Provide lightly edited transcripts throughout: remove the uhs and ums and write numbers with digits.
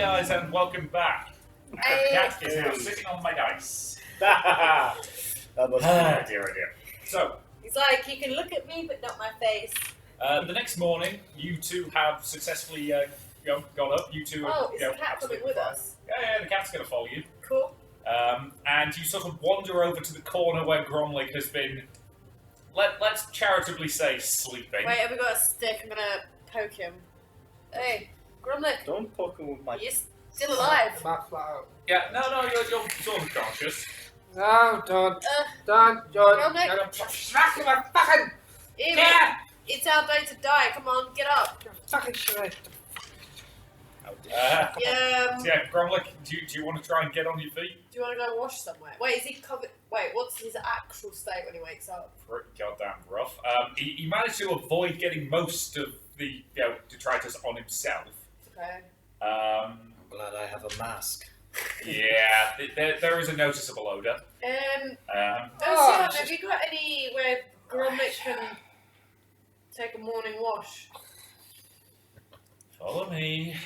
guys, and welcome back. Hey. The cat is now sitting on my dice. That must Oh dear, oh dear. So, He's like, you can look at me, but not my face. the next morning, you two have successfully got up. You two Oh, are is the cat coming absolutely with fine. us? Yeah, the cat's going to follow you. Cool. And you sort of wander over to the corner where Gromlich has been, let's charitably say, sleeping. Wait, have we got a stick? I'm gonna poke him. Hey, Gromlich, Don't poke him with my. you're still alive. Back flat out. Yeah, no, you're sort of conscious. No, don't. Gromlich, Smack him, fucking. Ew, Yeah! it's our day to die. Come on, get up. Fucking shit. Yeah. Yeah, Gromlich, do you want to try and get on your feet? Do you want to go wash somewhere? Wait, is he covered? Wait, what's his actual state when he wakes up? Pretty goddamn rough. He managed to avoid getting most of the detritus on himself. Okay. I'm glad I have a mask. Yeah, there is a noticeable odour. Sion, have you got any where Gromlich can take a morning wash? Follow me.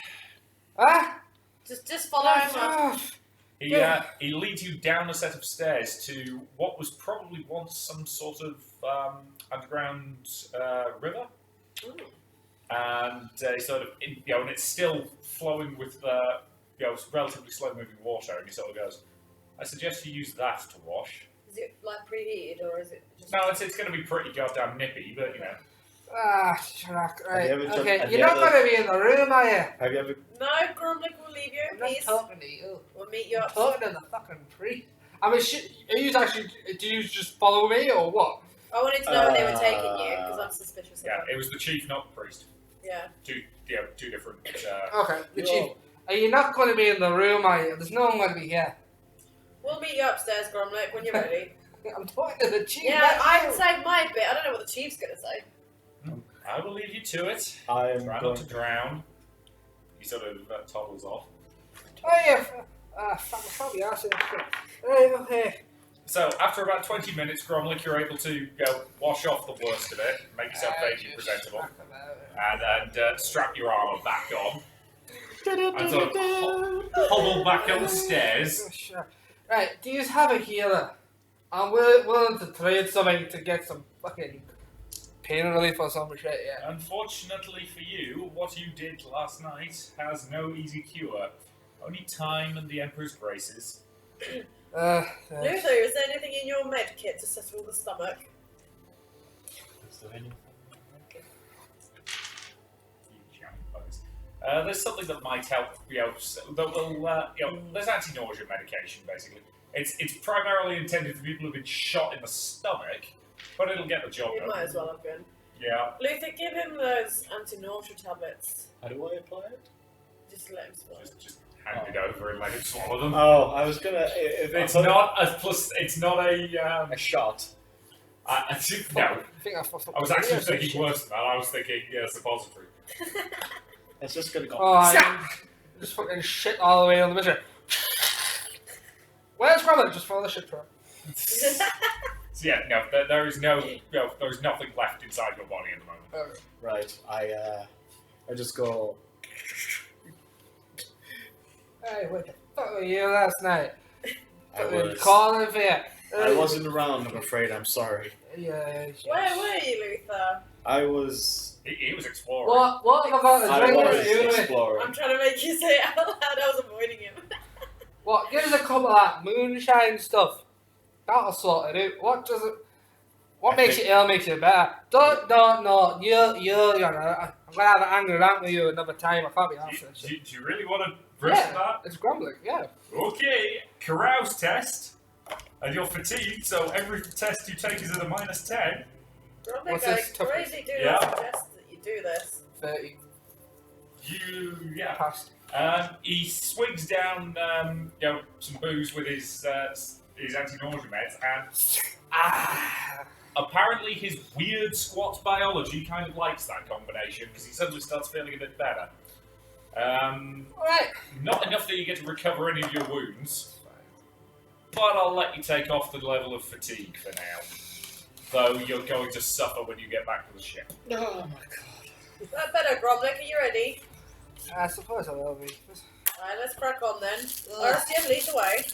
Ah! Just follow him up. He leads you down a set of stairs to what was probably once some sort of underground river. Ooh. And sort of, and it's still flowing with relatively slow-moving water. And he sort of goes, "I suggest you use that to wash." Is it like preheated or is it just... No, it's going to be pretty goddamn nippy, but you know. Ah, Shrek. Right. Have you ever Okay, have you're you not ever- going to be in the room, are you? Have you ever? No, Gromlich will leave you I'm in not peace. talking to you. We'll meet you I'm up. talking to the fucking priest. I mean, are you actually... Do you just follow me, or what? I wanted to know when they were taking you because I'm suspicious of Yeah, them. it was the chief, not the priest. Yeah. Two different. Okay, the Yo. chief. Are you not going to be in the room, are you? There's no one going to be here. We'll meet you upstairs, Gromlich, when you're ready. I'm talking to the chief. Yeah, not I you. can say my bit. I don't know what the chief's going to say. I will leave you to it. I am Try not going. to drown. He sort of toddles off. Oh, yeah. Fuck me, ass. Right, okay. So after about 20 minutes, Gromlich, you're able to wash off the worst of it, make yourself vaguely presentable, and strap your armour back on, and sort of hobble back up the stairs. Sure. Right, do you have a healer? I'm willing to trade something to get some fucking pain relief or some shit, yeah. Unfortunately for you, what you did last night has no easy cure. Only time and the Emperor's graces. Luther, is there anything in your med kit to settle the stomach? Is there anything? You jamming buggers. There's something that might help. That will. There's anti-nausea medication basically. It's primarily intended for people who've been shot in the stomach, but it'll get the job You done. might as well have been. Yeah. Luther, give him those anti-nausea tablets. How do I apply it? Just let him swallow. Just hand it over and let him swallow them. Oh, I was gonna. If It's I thought- not a plus. It's not a. a shot. No, I think I was actually thinking worse than that. I was thinking suppository. It's just gonna go. Oh, I just fucking shit all the way on the mission. Where's Robert? Just follow the shit truck. So yeah, no, there is there's nothing left inside your body at the moment. Right. I just go. Hey, what the fuck were you last night? I was. Calling for you. I wasn't around. I'm afraid. I'm sorry. Yeah. Where were you, Luther? I was. He was exploring. What have I got to I drink was with you? exploring. I'm trying to make you say it out loud. I was avoiding him. What? Give us a couple of that moonshine stuff. That'll sort it out. What does it? What makes you ill makes you better. No. You know, I'm gonna have an angry rant with you another time. I can't be arsed. Do you really want to risk that? It's grumbling. Yeah. Okay, carouse test. And you're fatigued, so every test you take is at a -10. Gromlich, What's I this toughness? crazy do Yeah. not suggest that you do this. 30 Yeah. past. He swigs down, some booze with his anti-nausea meds, and apparently his weird squat biology kind of likes that combination because he suddenly starts feeling a bit better. Alright. Not enough that you get to recover any of your wounds, but I'll let you take off the level of fatigue for now. Though you're going to suffer when you get back to the ship. Oh my god. That better, Gromlich. Are you ready? I suppose I will be. Alright, let's crack on then. Arstian, lead the way.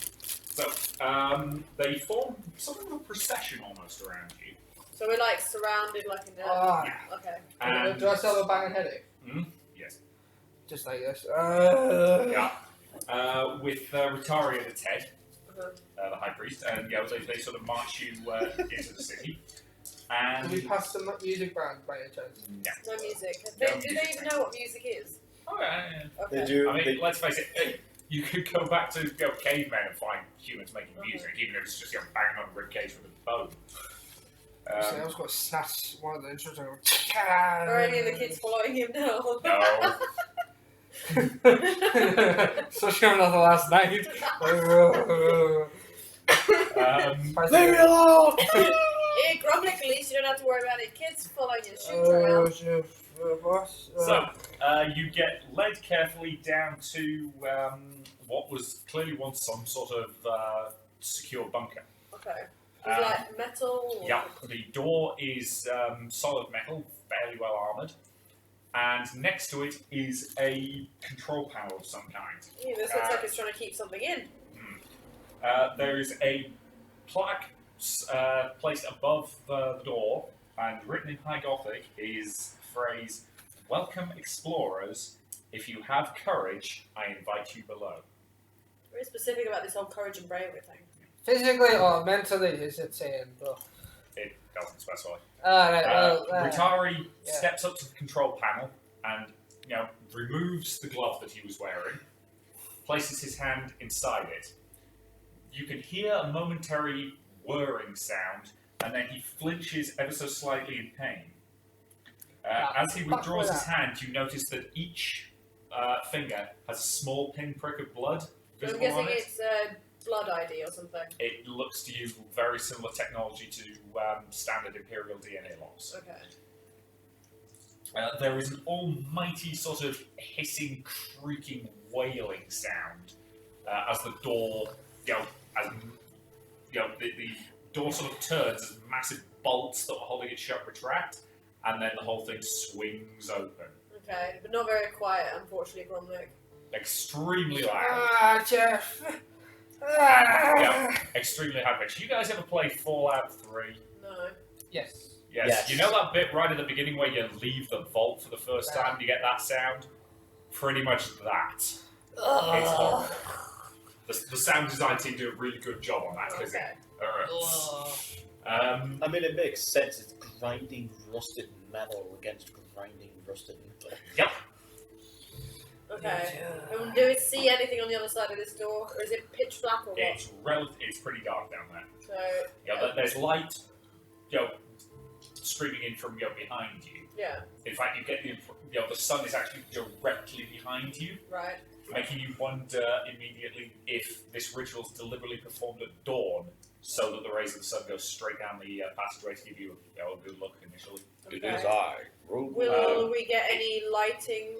So, they form something of a procession almost around you. So we're like surrounded like in the... Ah. Okay. And Do I still have a banging headache? yes. Just like this. Yeah. With Ritari at its head, Uh-huh. the high priest, and they sort of march you into the city. And Can we pass the music band by any chance? no. No music. No Do they even know what music is? Oh, yeah. Okay. They do. I mean, They, let's face it. You could go back to cavemen and find humans making music, even if it's just banging on a ribcage with a bone. See, I was going to snatch one of the instruments and go. Are any of the kids following him now? No. So sure not the last night. leave me alone! Hey, Gromnik, at least you don't have to worry about any kids following you. Shoot around. So, you get led carefully down to what was clearly once some sort of secure bunker. Okay. Is it like metal? Or... Yeah, the door is solid metal, fairly well armoured, and next to it is a control panel of some kind. Ew, this looks like it's trying to keep something in. There is a plaque placed above the door, and written in High Gothic is the phrase, "Welcome explorers. If you have courage, I invite you below." Very specific about this whole courage and bravery thing. Physically or mentally, is it saying, bro? It doesn't specify. Alright, well. Ritari steps up to the control panel and, removes the glove that he was wearing, places his hand inside it. You can hear a momentary whirring sound, and then he flinches ever so slightly in pain. As he withdraws his hand, you notice that each finger has a small pinprick of blood So I'm visible guessing on it. it's blood ID or something. It looks to you very similar technology to standard Imperial DNA logs. Okay. There is an almighty sort of hissing, creaking, wailing sound as the door, the door sort of turns as massive bolts that were holding it shut retract, and then the whole thing swings open. Okay, but not very quiet, unfortunately, Gromnik. Extremely loud. Jeff. Extremely high pitched. You guys ever play Fallout 3? No. Yes. Yes. You know that bit right at the beginning where you leave the vault for the first time and you get that sound? Pretty much that. It's horrible. The sound design team do a really good job on that because I mean, it makes sense. It's grinding rusted metal against grinding rusted metal. Yep. Okay. Do we see anything on the other side of this door, or is it pitch black or what? It's pretty dark down there. So. But there's light, streaming in from behind you. Yeah. In fact, you get the sun is actually directly behind you, Right. making you wonder immediately if this ritual is deliberately performed at dawn, so that the rays of the sun go straight down the passageway to give you a good look initially. Okay. It is I. Will we get any lighting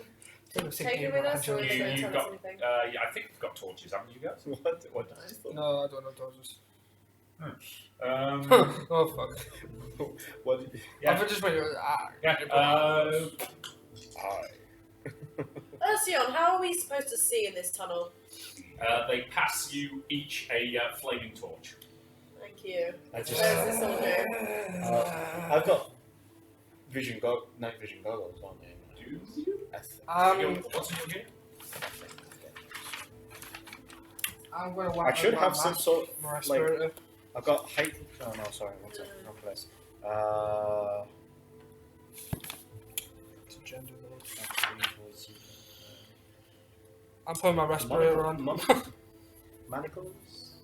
taken with us, or is it going to You've tell us got, anything? I think you've got torches, haven't you guys? What? No, I don't know torches. Oh, fuck. What did you... I just went, Sion, how are we supposed to see in this tunnel? They pass you each a flaming torch. Thank you. I just... Where's this all do? I've got night vision goggles on me. Do you? What's in your gear? I'm gonna I should have some sort of, my like, respirator. I've got height... Oh, no, sorry, one second, wrong place. It's a gender role. I'm putting my respirator on. Manacles?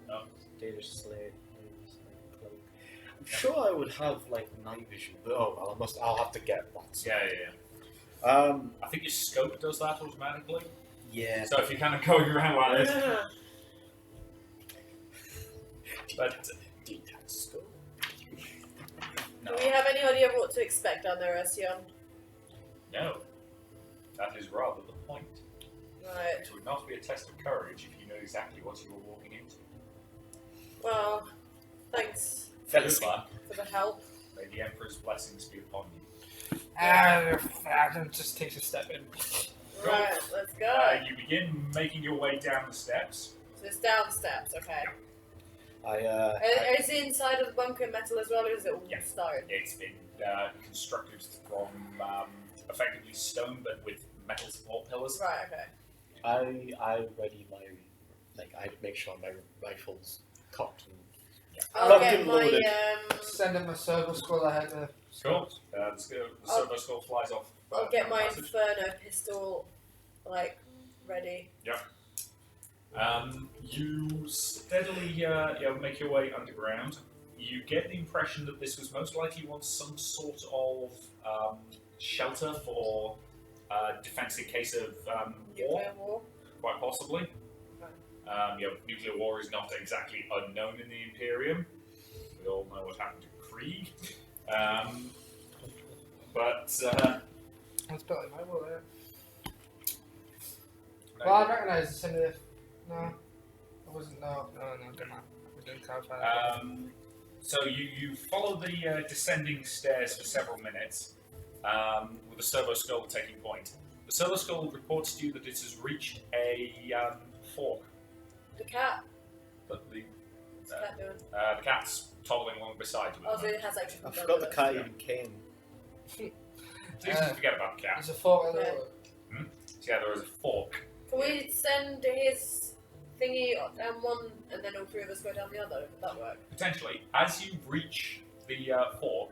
No. Data slate, cloak. I'm sure I would have, like, night vision, but I'll have to get that. Yeah. I think your scope does that automatically. Yeah. So if you're kind of going around like this, Yeah. But detach scope. Do we have any idea of what to expect down there, Sion? No. That is rather the point. Right. It would not be a test of courage if you knew exactly what you were walking into. Well, thanks Good luck. for the help. May the Emperor's blessings be upon you. Adam just takes a step in. Cool. Right, let's go. You begin making your way down the steps. So it's down the steps, okay. Is the inside of the bunker metal as well, or is it all stone? It's been constructed from effectively stone, but with metal support pillars. Right, okay. I ready my I make sure my rifle's cocked and I'll Locked get and my loaded. Send him a server skull ahead of. Cool. The servo skull flies off. I'll get my passage. inferno pistol ready. You steadily make your way underground. You get the impression that this was most likely once some sort of shelter for defense in case of war, Nuclear war. quite possibly. Nuclear war is not exactly unknown in the Imperium. We all know what happened to Krieg. That's a bit like my will there. Well, I recognise the symbol. No, I wasn't. No, don't matter. We didn't clarify that. So you follow the descending stairs for several minutes, with the servo skull taking point. The servo skull reports to you that it has reached a fork. The cat. But the What's the cat doing? the cat's toddling along beside you. Oh, so it has actually. I forgot the cat even came. So you just forget about the cat. There's a fork in the Yeah. water. So yeah, there is a fork. Can we send his thingy down one and then all three of us go down the other? Would that work? Potentially, as you reach the fork,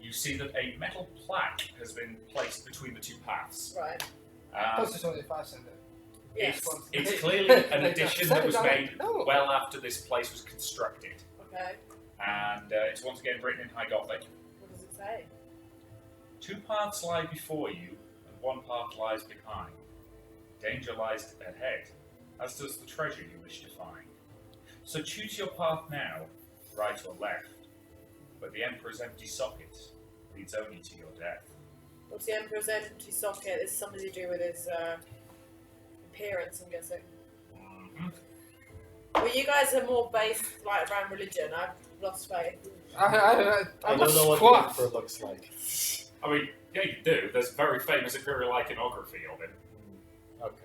you see that a metal plaque has been placed between the two paths. Right. Plus, it's only if I send it. Yes. It's clearly an addition that was made No. well after this place was constructed. Okay. And it's once again written in High Gothic. What does it say? 2 paths lie before you, and 1 path lies behind. Danger lies ahead, as does the treasure you wish to find. So choose your path now, right or left. But the Emperor's empty socket leads only to your death. What's the Emperor's empty socket? Is something to do with his appearance, I'm guessing. Mm-hmm. Well, you guys are more based around religion. I've lost faith. I I'm don't know what the squat. Emperor looks like. I mean, yeah, you do. There's very famous imperial iconography of him. Okay,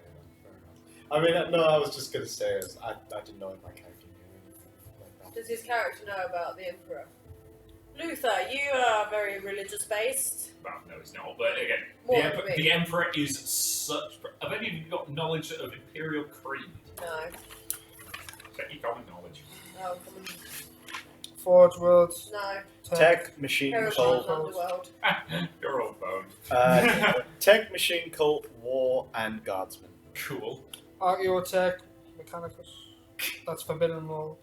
fair enough. I mean, no, I was just gonna say I didn't know if my character knew anything like that. Does his character know about the Emperor? Luther, you are very religious based. Well, no, it's not. But again, More the, than me. the Emperor is such. Have any of you got knowledge of Imperial Creed? No. Check your common knowledge. Oh, come on. Forge worlds. No. Tech, machine Paragon cult, Underworld. You're all boned. tech, machine cult, war, and guardsman. Cool. Archaeotech. Mechanicus. That's forbidden law.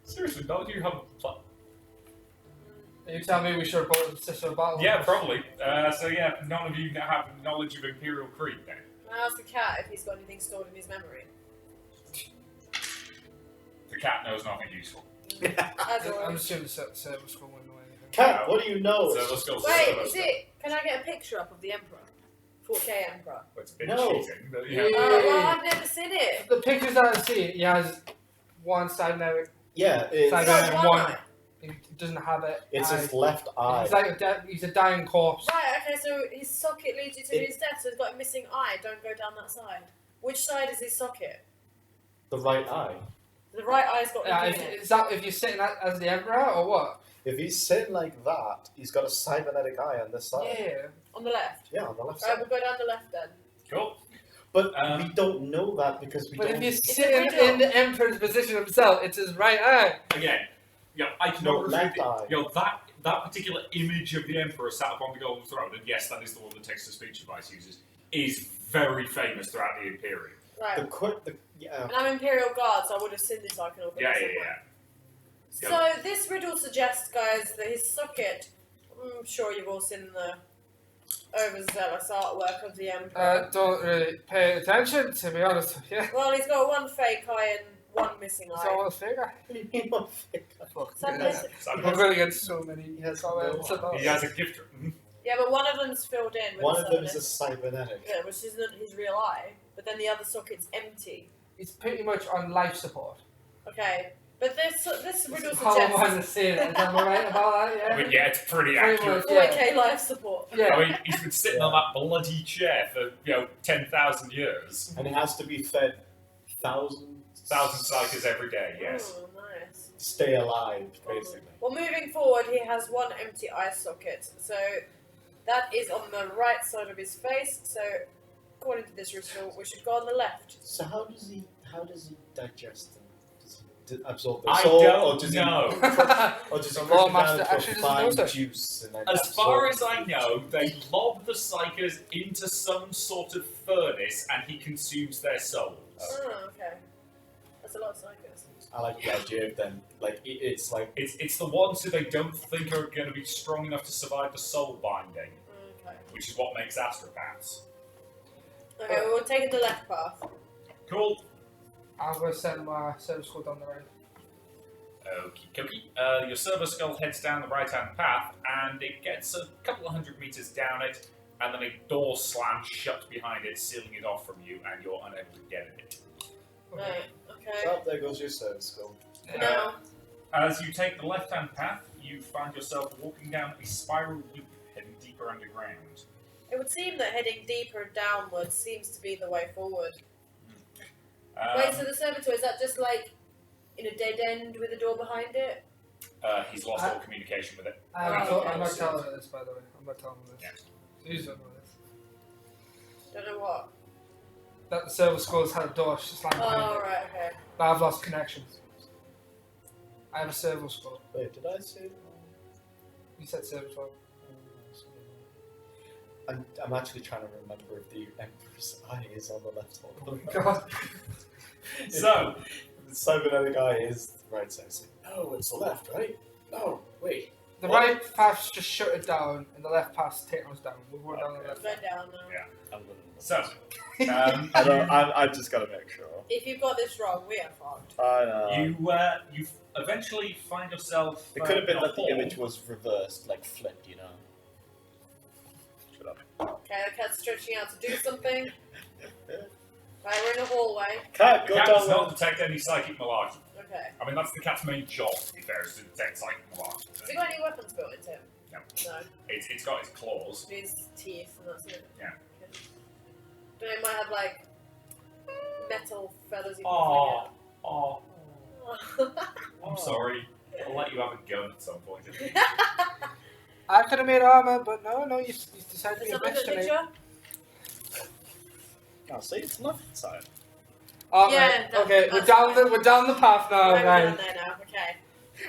Seriously, none of you have a plan? You tell me we should have bought the Sister of Battle. Yeah, probably. So yeah, none of you have knowledge of Imperial Creed then. Can I ask the cat if he's got anything stored in his memory? The cat knows nothing useful. As I'm always. assuming the server skull wouldn't know anything. Cat, what do you know? So let's go. Wait, is it? Can I get a picture up of the Emperor? 4K Emperor. It's a bit No. cheating, but yeah. Yeah. Well, I've never seen it. The pictures that I see, he has one side now. Yeah, it's, Side Got now one one. eye. He doesn't have it. it's eye. his left eye. He's like he's a dying corpse. Right, okay, so his socket leads you to It- his death, so he's got a missing eye. Don't go down that side. Which side is his socket? The right eye. The right eye's got Yeah, nothing in it. is that if you're sitting as the Emperor or what? If he's sitting like that, he's got a cybernetic eye on this side. Yeah. On the left. Yeah, on the left Right, side. we'll go down the left then. Cool. But Um, we don't know that because we But don't. if you're a sitting riddle. in the Emperor's position himself, it's his right eye. Again, left iconography. eye. That particular image of the Emperor sat upon the golden throne, and yes, that is the one the text-to-speech device uses, is very famous throughout the Imperium. Right. Yeah. And I'm Imperial Guard, so I would have seen this iconography Yeah, somewhere. yeah. So this riddle suggests, guys, that his socket. I'm sure you've all seen the overzealous artwork of the Emperor. Don't really pay attention, to be honest with you. Well, he's got one fake eye and one missing It's eye. all a figure. Some Yeah. missing. So We're going to get so many He has comments no about he has a gift. Mhm. Yeah, but one of them's filled in with One a of them is a cybernetic- cybernetic. Yeah, which isn't his real eye. But then the other socket's empty. He's pretty much on life support. Okay. But this riddle How am I suggests to say that? Am I right about that? Yeah. I mean, yeah, it's pretty Pretty accurate. much. 4K life support. Yeah. I mean, he's been sitting on that bloody chair for 10,000 years. And it has to be fed thousands. 1,000 psychers every day. Yes. Oh, nice. Stay alive, basically. Well, moving forward, he has one empty eye socket. So that is on the right side of his face. So according to this ritual, we should go on the left. So how does he digest them? Does he absorb them? I So- don't or does know. He, or does he The push Law it Master down actually to a doesn't know, fine sir. juice and then As far absorb as I it? know, they lob the psychers into some sort of furnace and he consumes their souls. Oh, okay. That's a lot of psychos. I like the idea of them, like, it's like, It's the ones who they don't think are going to be strong enough to survive the soul binding, Okay. which is what makes astropaths. Okay, we'll take the left path. Cool. I'm going to send my service squad down the right. Okie dokie. Your servo skull heads down the right-hand path, and it gets a couple of 100 meters down it, and then a door slams shut behind it, sealing it off from you, and you're unable to get at it. Right, okay. so there goes your service skull. Now, As you take the left-hand path, you find yourself walking down a spiral loop heading deeper underground. it would seem that heading deeper downwards seems to be the way forward. Um, Wait, so the servitor, is that just like in a dead end with a door behind it? he's lost all communication with it. Oh, I'm not okay. telling her this, by the way. I'm not telling her this. Please don't know this. Don't know what. That the service squad's had a door slammed behind Oh, it. right, okay. But I've lost connections. I have a service squad. Wait, did I say? You said service squad. I'm actually trying to remember if the Emperor's eye is on the left or Oh the my right. god. So, The cybernetic eye is the right side. So, no, it's the left, right? No, wait. The What? right path's just shut it down, and the left path's taking us down. We're going down the left. Go down now. Yeah. I'm gonna So, I don't. I just gotta make sure. If you've got this wrong, we are fucked. I know. you eventually find yourself. It could have been in a that the hall. image was reversed, like flipped, you know. Shut up. Okay, the cat's stretching out to do something. Right, we're in a hallway. Cat, The go cat down does not there. detect any psychic malarkey. Okay. I mean, that's the cat's main job, to be fair, is to detect psychic malarkey. Has he got any weapons built into him? No. No. It's got its claws. His teeth and that's it. Yeah. Okay. But it might have like metal feathers you can Aw. Oh, flick I'm sorry. I'll let you have a gun at some point. out. I could have made armor, but no, you decided to Is be a that a bitch to me. picture? Oh, see, it's left side. Oh, Yeah, right. that- Okay, that's we're down the path now, Right, we're down guys. there now. Okay.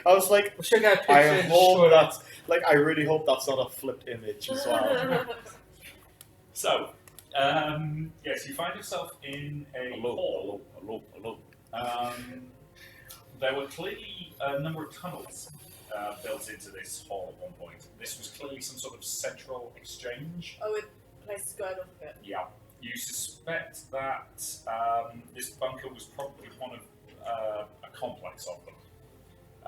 I was like, We should get a I picture. hope that's like, I really hope that's not a flipped image as well. So, yes, you find yourself in a hall. hello. There were clearly a number of tunnels built into this hall at one point. This was clearly some sort of central exchange. Oh, with places going off a bit. Yeah. You suspect that this bunker was probably one of a complex of them.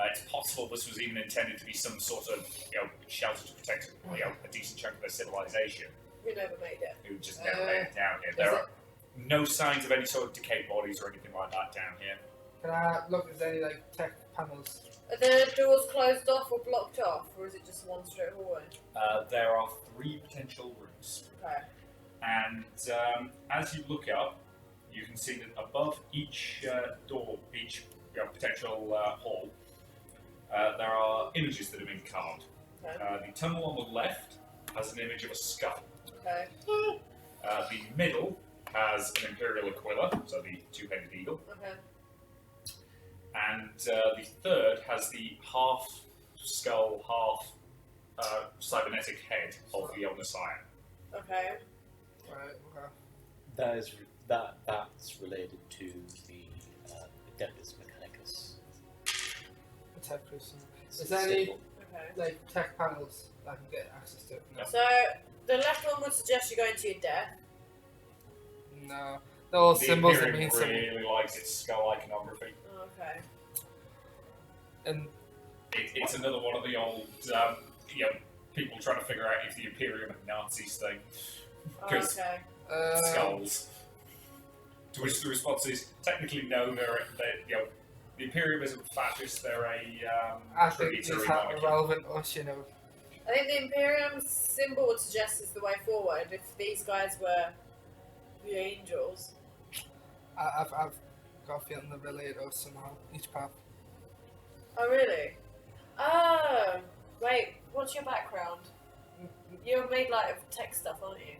It's possible this was even intended to be some sort of shelter to protect a decent chunk of their civilization, We never made it. who just never made it down here. There are no signs of any sort of decayed bodies or anything like that down here. Can I look if there's any like tech panels? Are the doors closed off or blocked off, or is it just one straight hallway? There are 3 potential routes. Okay. And as you look up, you can see that above each door, each potential hall, there are images that have been carved. Okay. The tunnel on the left has an image of a skull. Okay. The middle has an imperial aquila, so the 2-headed eagle. Okay. And the third has the half skull, half cybernetic head of the Old Messiah. Okay. Right. Okay. That's related to the Adeptus Mechanicus. The tech person. It's Is there any symbol. Okay. like tech panels I can get access to? No. So the left one would suggest you go into your death. No. They're all The symbols that Imperium mean something. really likes its skull iconography. Okay. And It's another one of the old, people trying to figure out if the Imperium and Nazis thing. Because Okay. skulls. To which the response is technically no. The The Imperium isn't fascist, they're a I think tributary it's monarchy. irrelevant to us, you know. I think the Imperium symbol would suggest is the way forward if these guys were the angels. I've got a feeling they're related to us somehow, each path. Oh, really? Oh, wait, what's your background? You're made like of tech stuff, aren't you?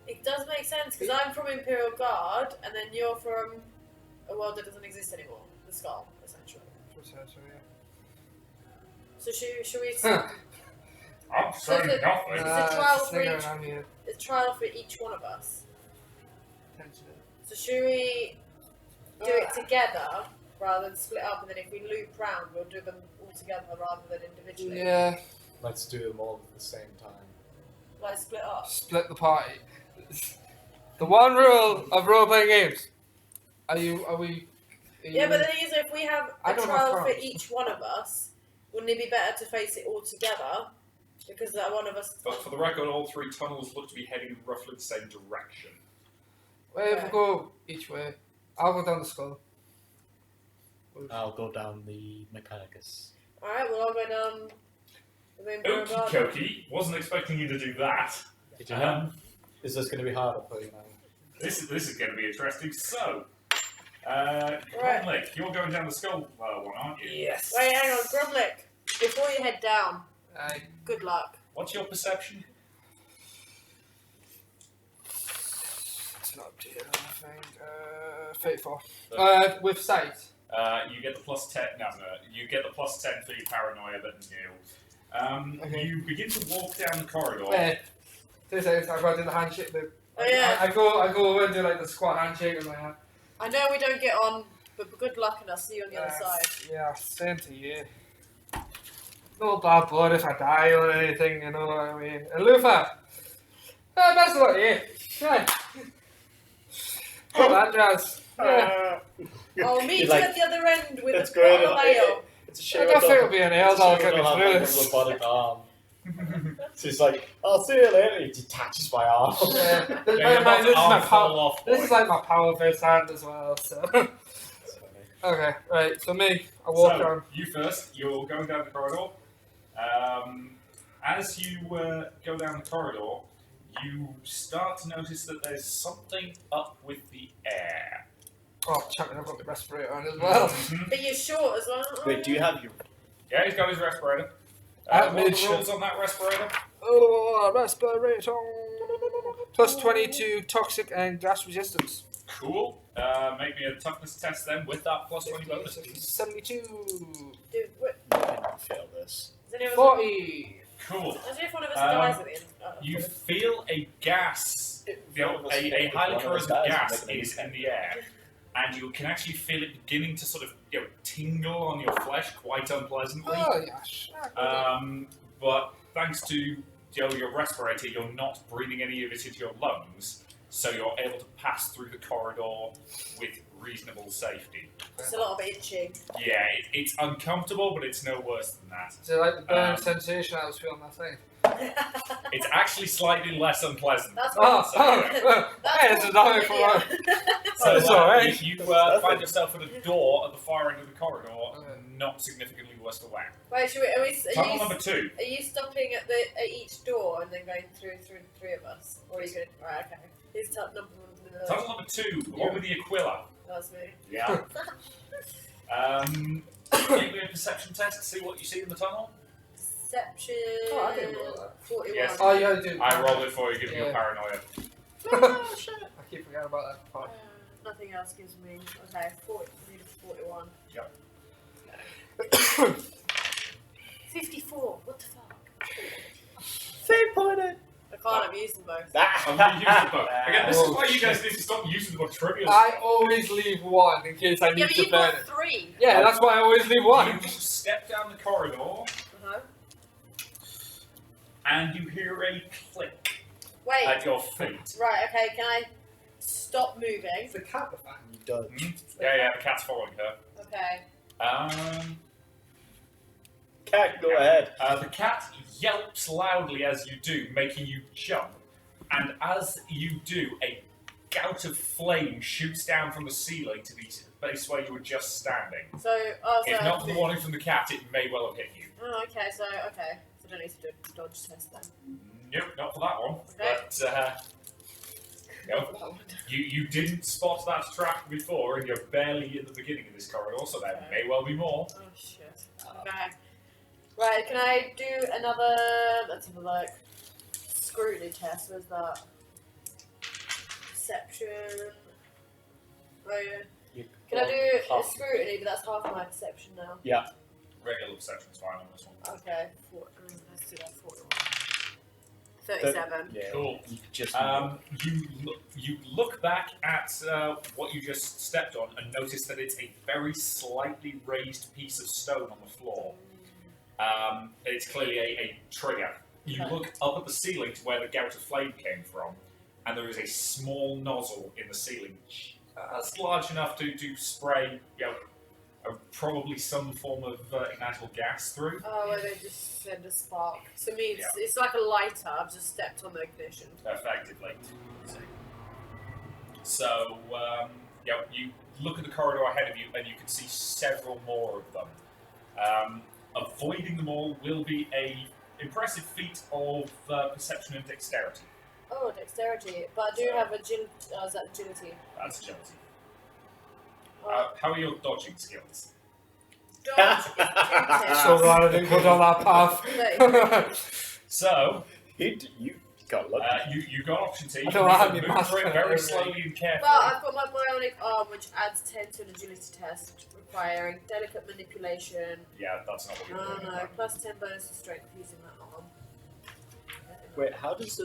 It does make sense because I'm from Imperial Guard, and then you're from a world that doesn't exist anymore. The Skull, essentially. Precisely, yeah. So should we? I'm saying the- nothing. It's a trial for sneaking each- around here. A trial for each one of us. Potentially. So should we do it together rather than split up, and then if we loop round, we'll do them all together rather than individually? Yeah, Let's do them all at the same time. Like split up. split the party. The one rule of role-playing games. Are we? Yeah, but the thing is, if we have I a don't have trial for cards. each one of us, wouldn't it be better to face it all together? Because that one of us. But for the record, all three tunnels look to be heading in roughly the same direction. Well, if we go each way, I'll go down the skull. I'll go down the Mechanicus. Alright, well, I'll go down the Imperial Okie Guard. dokie. Wasn't expecting you to do that. Did you know? Is this going to be harder for you now? This is going to be interesting. So, Right. Gromlick, you're going down the skull one, aren't you? Yes. Wait, hang on, Gromlick. Before you head down, Aye. good luck. What's your perception? It's not up to here, I think. 34. Okay. With sight. You get the plus 10. No. You get the plus 10 for your paranoia, but no. Okay. You begin to walk down the corridor. Wait. 2 seconds. I've got to do the handshake. Oh, yeah. I go over and do like the squat handshake and like that. I know we don't get on, but good luck and I'll see you on the other side. Yeah, same to you. No bad blood if I die or anything, you know what I mean. And Lufa, best of luck to you. Yeah. All that jazz. Yeah. I'll meet you You're like, at the other end with it's a bottle great. of ale. It's a I shame. don't think it'll be an ale that'll get me have through like a this. robotic arm. So he's like, I'll see you later. He detaches my arm. Yeah. Yeah, Bear you're in mind, about this is to my arm fall power. off, This boy. is like my power based hand as well. So. Okay, right. So me, I walk So, down. you first. You're going down the corridor. As you go down the corridor, you start to notice that there's something up with the air. Oh, champion! I've got the respirator on as well. Mhm. But you're short as well. Wait, do you have your... Yeah, he's got his respirator. At What are the mid-ship. rules on that respirator? Oh, respirator. Plus 22 toxic and gas resistance. Cool. Make me a toughness test then with that plus 20 bonus. 72. Dude, what? I fail this. Is anyone 40. Cool. Imagine if one of us Um, dies at the end. You feel a gas, a highly corrosive gas is in the air, and you can actually feel it beginning to sort of tingle on your flesh quite unpleasantly. Oh, yes. But thanks to your respirator, you're not breathing any of it into your lungs, so you're able to pass through the corridor with reasonable safety. It's a lot of itching. Yeah, it's uncomfortable, but it's no worse than that. Is it like the burn Um, sensation I was feeling last night? It's actually slightly less unpleasant. That's Oh, what hey, it's a dog for one. So It's alright. if you find yourself at a door at the far end of the corridor, not significantly worse for wear. Wait, should we? Tunnel number 2. Are you stopping at each door and then going through three of us, or are you going? Right, okay. Here's number one. Tunnel number 2, the one with the Aquila. That's me. Yeah. Make me a perception test to see what you see in the tunnel. Perception. Oh, I didn't roll that. 41. Yes. Oh, yeah, I do. I rolled it for you, giving you a Yeah. paranoia. Oh, shit. I keep forgetting about that part. Nothing else gives me. Okay, 41. Yep. 54. What the fuck? Fate pointed! I can't have used them both. I'm gonna use the book. Again, this is why you guys need to stop using the word trivial. I always leave one in case I Yeah, need but to you've burn got it. 3. Yeah, that's why I always leave one. You step down the corridor, Uh-huh. and you hear a click Wait. at your feet. Right, okay, can I stop moving? It's the cat with that. You don't. Yeah, the cat's following her. Okay. Cat, go ahead. The cat yelps loudly as you do, making you jump. And as you do, a gout of flame shoots down from the ceiling to the base where you were just standing. So, If not for the warning from the cat, it may well have hit you. Oh, okay. So I don't need to do a dodge test then. Nope, not for that one. Okay. But no, you didn't spot that trap before, and you're barely in the beginning of this corridor, so there may well be more. Oh shit. Okay. Right, can I do another? Let's have a look. Scrutiny test. Where's that? Perception. Oh yeah. Can I do a scrutiny? But that's half my perception now. Yeah. Regular perception's fine on this one. Okay. Let's do that. 41. 37. Yeah. Cool. You just. You look back at what you just stepped on and notice that it's a very slightly raised piece of stone on the floor. It's clearly a trigger. You Okay. look up at the ceiling to where the gout of flame came from, and there is a small nozzle in the ceiling, just large enough to spray, probably some form of ignitable gas through. Oh, where they just send a spark. So me, it's like a lighter. I've just stepped on the ignition. Effectively. So, you look at the corridor ahead of you, and you can see several more of them. Avoiding them all will be a impressive feat of perception and dexterity. Oh, dexterity. But I do have agility. Is that agility? That's agility. Oh, How are your dodging skills? dodge is 2 tests. So glad I didn't go down that path. 33. So, You got lucky. you got option C. I You don't have can any move mask through it on very it, slowly and But carefully. I've got my bionic arm, which adds 10 to an agility test, requiring delicate manipulation. Yeah, that's not what you're Oh doing. no, plus 10 bonus to strength using that arm. Wait, how does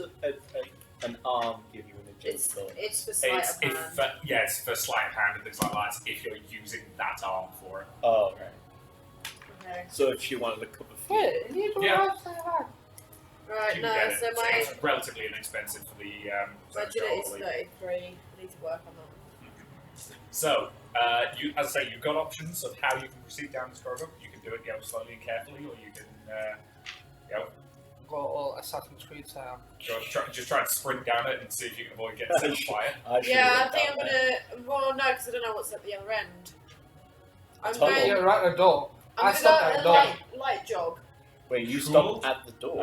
an arm give you an agility bonus? It's for sleight It's, of hand. it's for sleight of hand and things like that, if you're using that arm for it. Oh, okay. Okay. So if she wanted a cup of tea. Wait, you don't Yeah. have to have Right, You no, can get so it. my It's relatively inexpensive for the agility is agility. 33. I need to work on that. So, as I say, you've got options of how you can proceed down this corridor. You can do it slowly and carefully, or you can go all Assassin's Creed style. just try and sprint down it and see if you can avoid getting set on fire. Yeah, I think I'm gonna. Well, no, because I don't know what's at the other end. I'm Tunnel. going. You're right at the door. I I'm stopped gonna at the go door. a light jog. Wait, you Cool. stopped at the door?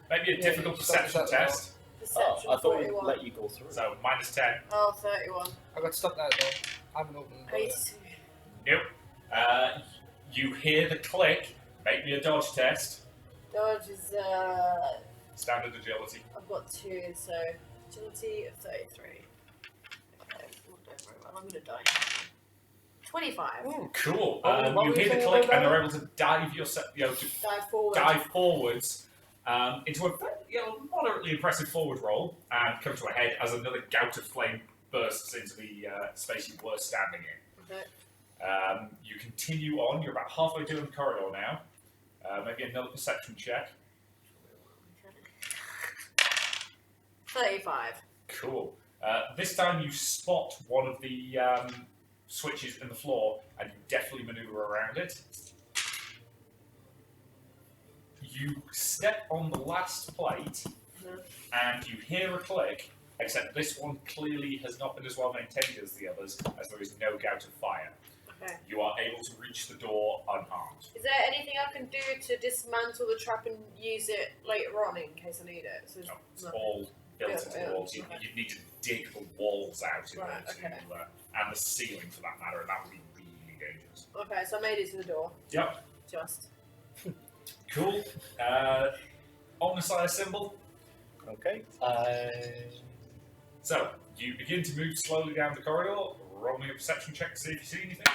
Maybe a Yeah, difficult you stopped perception at the door. test. Perception I thought we'd 41. let you go through. So, -10. Oh, 31. I got stopped at the door. I haven't opened the door yet. 82. Nope. You hear the click. Make me a dodge test. Dodge is Standard agility. I've got 2, so agility of 33. Okay, not doing very well. I'm gonna die. 25. Cool. what were You you hear the saying click, about and that? they're able to dive Dive forward. dive forwards into a moderately impressive forward roll, and come to a head as another gout of flame bursts into the space you were standing in. Okay. You continue on. You're about halfway down the corridor now. Maybe another perception check. 35. Cool. This time you spot one of the switches in the floor, and you deftly maneuver around it. You step on the last plate, and you hear a click, except this one clearly has not been as well maintained as the others, as there is no gout of fire. Okay. You are able to reach the door unharmed. Is there anything I can do to dismantle the trap and use it later on in case I need it? So No, it's nothing. all built into the Built, walls. You okay. need to dig the walls out in Right, order to, okay. and the ceiling for that matter, and that would be really dangerous. Okay, so I made it to the door. Yep. Just. Cool. Omnissiah symbol. Okay. So, you begin to move slowly down the corridor, roll me a perception check to see if you see anything.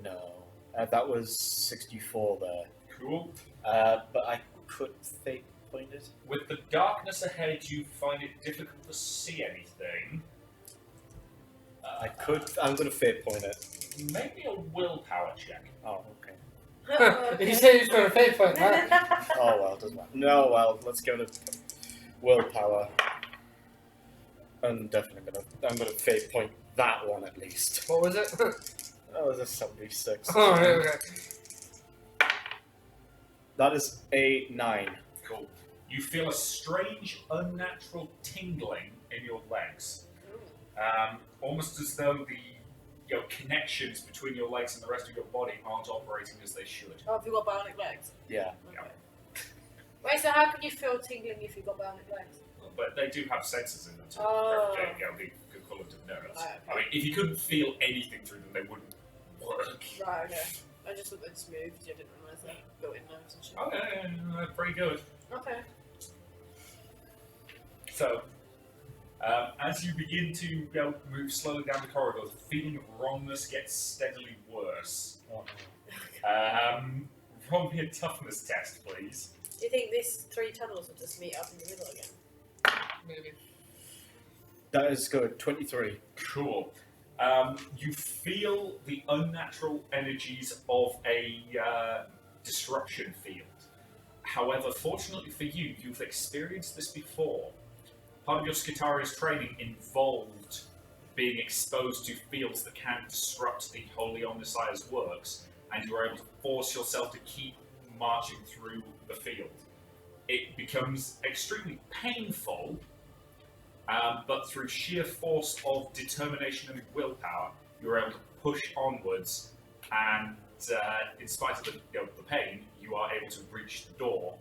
No. That was 64 there. Cool. But I could fake point it. With the darkness ahead, you find it difficult to see anything. I'm going to fake point it. Maybe a willpower check. Oh, okay. He said he was going to fake point, right? Oh, well, doesn't matter. No, well, let's go to willpower. I'm definitely I'm going to fake point that one at least. What was it? That was a 76. Oh, right, okay. That is a 9. Cool. You feel a strange, unnatural tingling in your legs. Almost as though the connections between your legs and the rest of your body aren't operating as they should. Oh, have you got bionic legs? Yeah. Okay. Wait, so how can you feel tingling if you've got bionic legs? But they do have sensors in them to Oh. the equivalent of nerves. Right, okay. I mean, if you couldn't feel anything through them, they wouldn't work. Right, okay. I just thought they'd smooth. I didn't realise that. Built-in nerves and shit. Okay, pretty good. Okay. So, as you begin to move slowly down the corridor, the feeling of wrongness gets steadily worse. Roll me a toughness test, please. Do you think these 3 tunnels will just meet up in the middle again? Maybe. That is good. 23. Cool. You feel the unnatural energies of a disruption field. However, fortunately for you, you've experienced this before. Part of your Skitarius training involved being exposed to fields that can disrupt the Holy Omnissiah's works, and you are able to force yourself to keep marching through the field. It becomes extremely painful, but through sheer force of determination and willpower, you're able to push onwards, and in spite of the pain, you are able to reach the door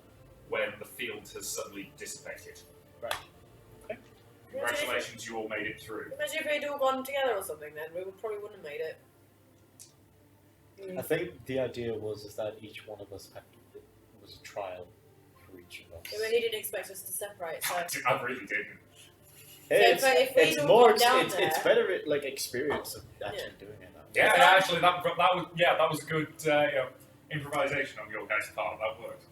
when the field has suddenly dissipated. Right. Okay. Congratulations, you all made it through. Imagine if we'd all gone together or something then. We probably wouldn't have made it. I think the idea was that each one of us was a trial for each of us. Yeah, but he didn't expect us to separate, so... I really didn't. if we'd It's all more. gone down It's there- better experience of actually doing it. Yeah, actually, that was good improvisation on your guys' part. That worked.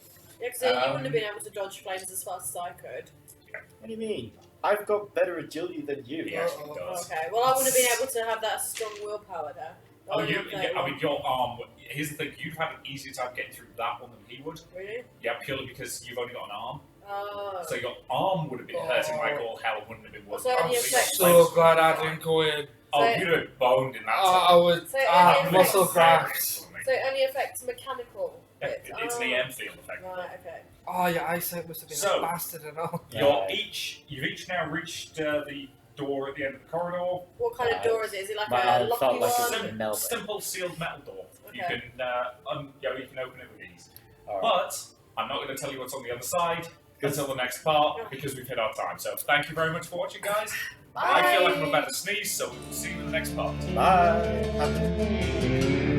Yeah, because you wouldn't have been able to dodge flames as fast as I could. What do you mean? I've got better agility than you. He actually does. Okay, well I wouldn't have been able to have that strong willpower there. I mean, your arm. Here's the thing: you'd have an easier time getting through that one than he would. Really? Yeah, purely because you've only got an arm. Oh. So your arm would have been hurting like all hell. Wouldn't have been worth. So any effect- So glad I didn't go in. Oh, So- you'd have been boned in that. I would. So any muscle effect- cracks. So it only affects mechanical Yeah, bits. it's an EM field effect. Right, okay. Oh, your eyesight must have been So- a bastard and all. You've each now reached the door at the end of the corridor. What kind of door is it? Is it like My a arm locky felt like it one? was melting. Simple sealed metal door. You Okay. can you can open it with ease. Alright. But I'm not going to tell you what's on the other side until the next part Yeah. because we've hit our time. So thank you very much for watching, guys. Bye. I feel like I'm about to sneeze, so we'll see you in the next part. Bye.